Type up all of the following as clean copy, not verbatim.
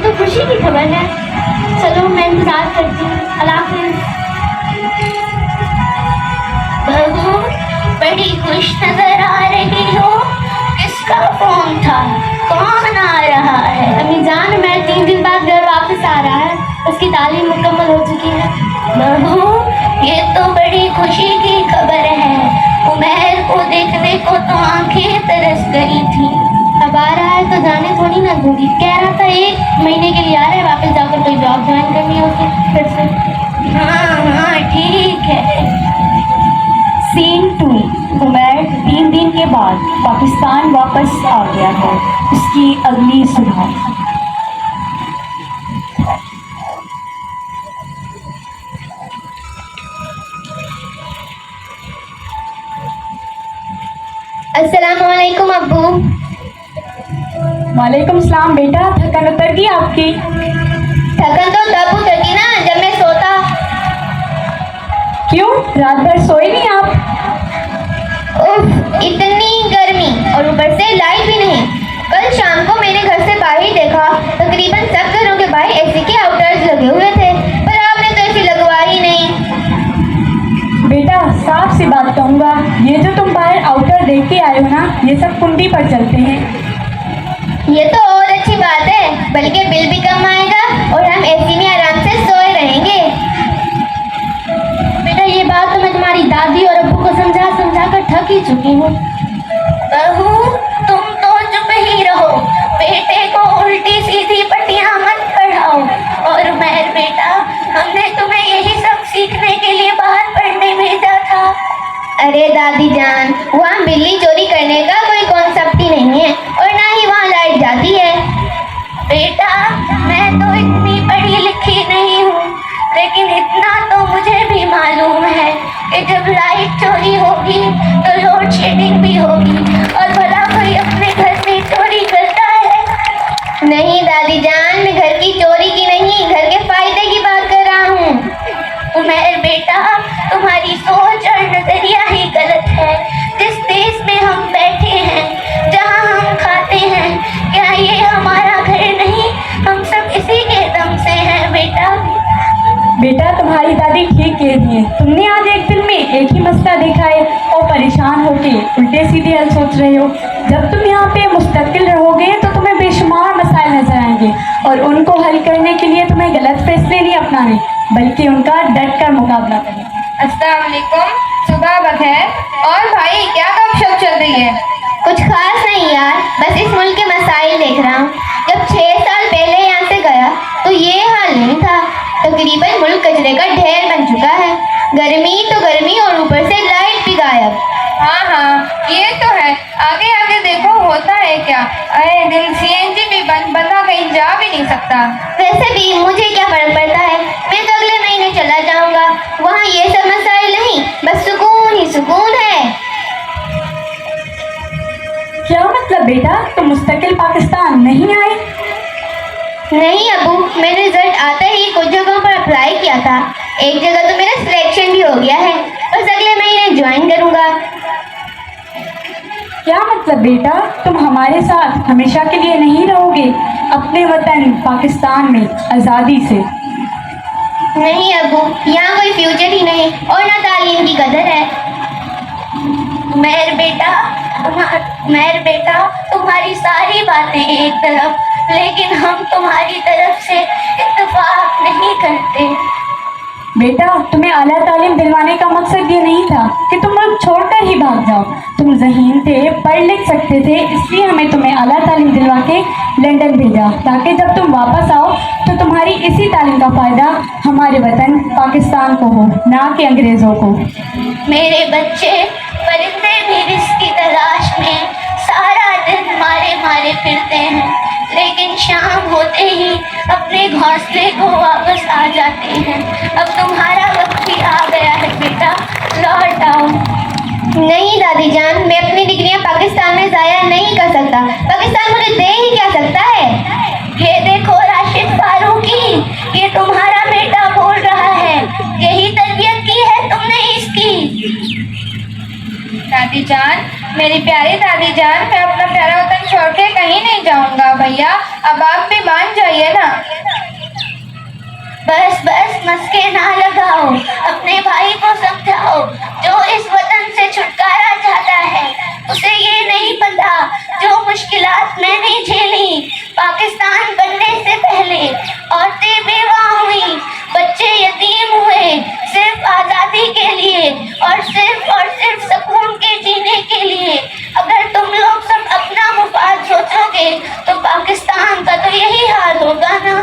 तो खुशी की खबर है। चलो मैं इंतजार करती हूँ। अल्लाह हाफ़िज़। बहू बड़ी खुश नजर आ रही हो, किसका फोन था, कौन आ रहा है? अम्मी जान, मैं 3 दिन बाद घर वापस आ रहा है, उसकी तालीम मुकम्मल हो चुकी है। बहू ये तो बड़ी खुशी की खबर है। उमैर को देखने को तो आंखें तरस गई थी। अब आ रहा है तो जाने थोड़ी ना दूंगी। कह रहा था 1 महीने के लिए आ रहा है, वापस जाकर कोई जॉब ज्वाइन करनी है उसे फिर से। हाँ ठीक है। सीन 2। उमैर 3 दिन के बाद पाकिस्तान वापस आ गया है। उसकी अगली सुबह। अस्सलामुअलैकुम अब्बू। वालेकुम सलाम बेटा, थकन उतर गई आपकी? थकन तो तब उतरती ना जब मैं सोता। क्यों, रात भर सोए नहीं आप? उफ, इतनी गर्मी और ऊपर से लाइट भी नहीं। कल शाम को मैंने घर से बाहर देखा, तकरीबन सब घरों के बाहर एसी के आउटर्स लगे हुए थे, पर आपने तो एसी लगवा ही नहीं। बेटा साफ सी बात कहूँगा, ये जो तुम बाहर आउटर देख के आए हो ना, ये सब कुंडी पर चलते हैं। ये तो और अच्छी बात है, बल्कि बिल भी कम आएगा और हम एसी में आराम से सोए रहेंगे। बेटा ये बात तो मैं तुम्हारी दादी और अब्बू को समझा समझा कर थक ही चुकी हूँ। बहू तुम तो चुप ही रहो, बेटे को उल्टी सीधी पट्टियां मत पढ़ाओ। और मेहर बेटा, हमने तुम्हें यही सब सीखने के लिए बाहर पढ़ने भेजा था। अरे दादी जान, वहाँ बिल्ली चोरी करने का कोई कॉन्सेप्ट ही नहीं है और ना ही वहाँ लाइट जाती है। बेटा मैं तो इतनी पढ़ी लिखी नहीं हूँ, लेकिन इतना तो मुझे भी मालूम है कि जब लाइट चोरी होगी तो लोड शेडिंग भी होगी, और भला कोई अपने घर में चोरी करता है? नहीं दादी जान, मैं घर की चोरी की नहीं, घर के फायदे की बात कर रहा हूँ। उमैर बेटा, तुम्हारी सोच और नजरिया ही गलत है। जिस देश में हम बैठे हैं, जहाँ हम खाते हैं, क्या ये हमारा घर नहीं? हम सब इसी के दम से हैं बेटा। बेटा तुम्हारी दादी ठीक कह रही है। तुमने आज एक दिन में एक ही मसला देखा है और परेशान होके उल्टे सीधे हल सोच रहे हो। जब तुम यहाँ पे मुस्तकिल रहोगे तो तुम्हें बेशुमार मसाइल नजर आएंगे, और उनको हल करने के लिए तुम्हें गलत फैसले नहीं अपनाने, बल्कि उनका डट कर मुकाबला करना। अस्सलाम वालेकुम, सुबह बखैर। और भाई क्या गपशप चल रही है? कुछ खास नहीं यार, बस इस मुल्क के मसाइल देख रहा हूँ। जब 6 साल पहले यहाँ से गया तो ये हाल नहीं था। तकरीबन मुल्क कचरे का ढेर बन चुका है। गर्मी तो गर्मी और ऊपर से लाइट भी गायब। हाँ ये तो है। आगे आगे देखो होता है क्या। अरे दिन सीएनजी भी बंद, बंदा कहीं जा भी नहीं सकता। वैसे भी मुझे क्या फर्क पड़ता है, मैं तो अगले महीने चला जाऊंगा। वहाँ ये सब मसाइल नहीं, बस सुकून ही सुकून है। क्या मतलब बेटा, तुम मुस्तकिल पाकिस्तान नहीं आए? नहीं अबू, मैंने रिजल्ट आते ही कुछ जगहों पर अप्लाई किया था। एक जगह तो मेरा सिलेक्शन भी हो गया है, बस अगले महीने ज्वाइन करूंगा। क्या मतलब बेटा, तुम हमारे साथ हमेशा के लिए नहीं रहोगे अपने वतन पाकिस्तान में आज़ादी से? नहीं अबू, यहाँ कोई फ्यूचर ही नहीं और ना तालीम की कदर है। मेहर बेटा, तुम्हारी सारी बातें एक तरफ, लेकिन हम तुम्हारी तरफ से इत्तेफाक नहीं करते। बेटा तुम्हें आला तालीम दिलवाने का मकसद ये नहीं था कि तुम मुल्क छोड़कर ही भाग जाओ। तुम ज़हीन थे, पढ़ लिख सकते थे, इसलिए हमें तुम्हें आला तालीम दिलवा के लंदन भेजा, ताकि जब तुम वापस आओ तो तुम्हारी इसी तालीम का फ़ायदा हमारे वतन पाकिस्तान को हो, ना कि अंग्रेज़ों को। मेरे बच्चे परिंदे भी रिज़्क़ की तलाश में सारा दिन मारे मारे फिरते हैं, लेकिन शाम होते ही अपने घोंसले को वापस आ जाते हैं। अब तुम्हारा वक्त भी आ गया है बेटा, लौट आओ। नहीं दादी जान, मैं अपनी डिग्रियां पाकिस्तान में ज़ाया नहीं कर सकता। पाकिस्तान मुझे दे ही क्या सकता है? ये देखो राशिद फारूकी, ये तुम्हारा बेटा बोल रहा है। यही तरबियत की है तुमने इसकी। दादी जान, मेरी प्यारी दादी जान, मैं अपना प्यारा वतन छोड़ के कहीं नहीं जाऊंगा। भैया अब आप भी मान जाइए ना। मस्के ना लगाओ, अपने भाई को समझाओ। जो इस वतन से छुटकारा चाहता है उसे ये नहीं पता जो मुश्किलात मैंने झेली। पाकिस्तान बनने से पहले औरतें बेवा हुई, बच्चे यतीम हुए, सिर्फ आज़ादी के लिए और सिर्फ सुकून के जीने के लिए। अगर तुम लोग सब अपना मुफाद सोचोगे तो पाकिस्तान का तो यही हाल होगा ना।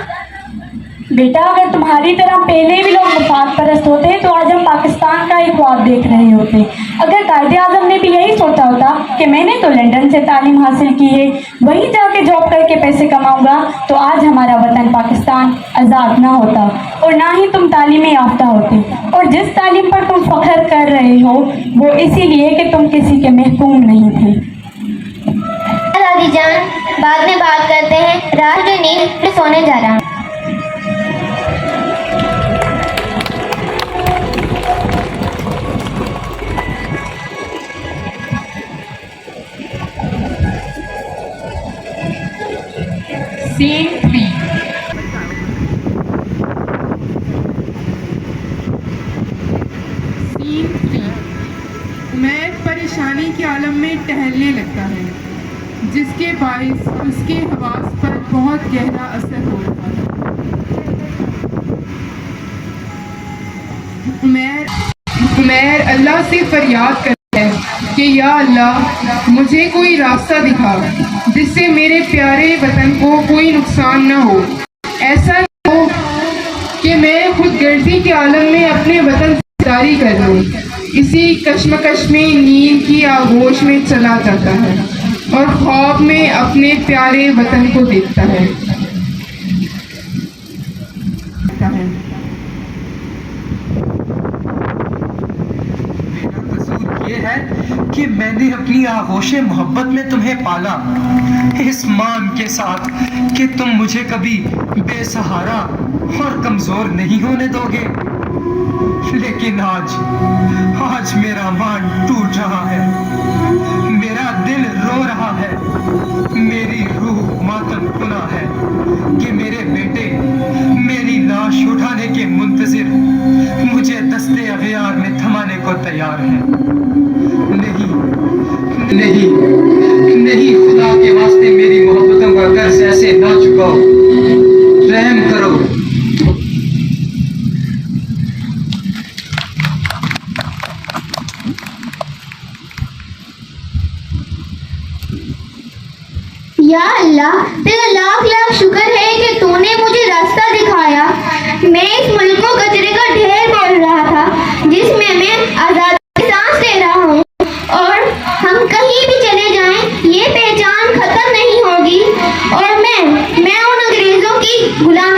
बेटा, अगर तुम्हारी तरह पहले भी लोग मुफाद परस्त होते तो आज हम पाकिस्तान का ही ख्वाब देख रहे होते। अगर कायदे आज़म ने भी यही सोचा होता कि मैंने तो लंदन से तालीम हासिल की है, वहीं जाके जॉब करके पैसे कमाऊंगा, तो आज हमारा वतन पाकिस्तान आज़ाद ना होता और ना ही तुम तालीम याफ्ता होते। और जिस तालीम पर तुम फख्र कर रहे हो वो इसीलिए कि तुम किसी के महकूम नहीं थे। दादी जान, बाद में बात करते हैं, रात जो नींद में सोने जा रहा हूँ। Scene 3. Scene 3. उमैर परेशानी के आलम में टहलने लगता है, जिसके बाइस उसके हवास पर बहुत गहरा असर हो रहा है। उमैर अल्लाह से फरियाद करता है कि या अल्लाह, मुझे कोई रास्ता दिखा जिससे मेरे प्यारे वतन को कोई नुकसान न हो। ऐसा न हो कि मैं खुद गर्जी के आलम में अपने वतन से जारी कर लूँ। इसी कश्मकश में नींद की आगोश में चला जाता है और ख्वाब में अपने प्यारे वतन को देखता है। ये है कि मैंने अपनी आगोश मोहब्बत में तुम्हें पाला, इस मान के साथ कि तुम मुझे कभी बेसहारा और कमजोर नहीं होने दोगे। लेकिन आज मेरा मान टूट रहा है, मेरा दिल रो रहा है, मेरी रूह मातम कुना है कि मेरे बेटे मेरी लाश उठाने के मुंतजिर मुझे दस्ते अगियार में थमाने को तैयार है। नहीं, खुदा के वास्ते मेरी मोहब्बतों का कर्ज ऐसे ना चुकाओ, रहम करो। या अल्लाह, तेरा लाख लाख शुक्र है कि तूने मुझे रास्ता दिखाया। मैं इस मुल्क को कचरे का ढेर बोल रहा था, जिसमें मैं आजादी की सांस ले रहा हूँ। और हम कहीं भी चले जाएं, ये पहचान खत्म नहीं होगी और मैं उन अंग्रेजों की गुलाम